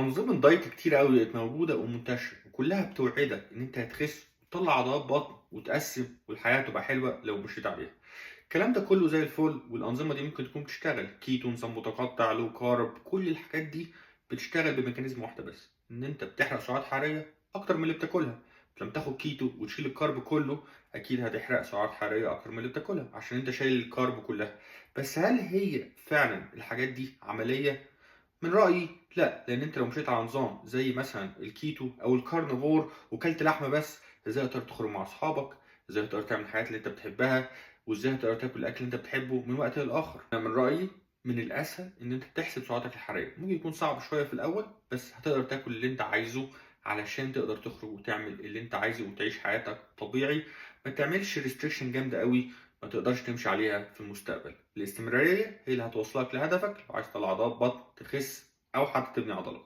أنظمة دايت كتير أوي بقت موجودة ومنتشرة، وكلها بتوعدك إن أنت هتخس وتطلّع عضلات بطن وتقسّم والحياة هتبقى حلوة لو مشيت عليها. الكلام ده كله زي الفل، والأنظمة دي ممكن تكون بتشتغل، كيتو، نظام متقطع، low carb، كل الحاجات دي بتشتغل بميكانيزم واحدة بس، إن أنت بتحرق سعرات حرارية أكتر من اللي بتاكلها. لمّا تاخد كيتو وتشيل الكارب كله، أكيد هتحرق سعرات حرارية أكتر من اللي بتاكلها، عشان أنت شايل الكارب كلها. بس هل هي فعلًا الحاجات دي عملية؟ من رأيي لأ، لأن أنت لو مشيت على نظام زي مثلًا الكيتو أو الكارنيفور وكلت لحمة بس، إزاي هتقدر تخرج مع أصحابك، إزاي هتقدر تعمل الحاجات اللي أنت بتحبها، وإزاي هتقدر تاكل الأكل اللي أنت بتحبه من وقت للآخر. أنا من رأيي من الأسهل إن أنت تحسب سعراتك الحرارية، ممكن يكون صعب شوية في الأول، بس هتقدر تاكل اللي أنت عايزه علشان تقدر تخرج وتعمل اللي أنت عايزه وتعيش حياتك طبيعي. ما تعملش restriction جامدة أوي ما تقدرش تمشي عليها في المستقبل. الاستمرارية هي اللي هتوصلك لهدفك، لو عايز تطلع عضلات بطن، تخس، أو حتى تبني عضلات.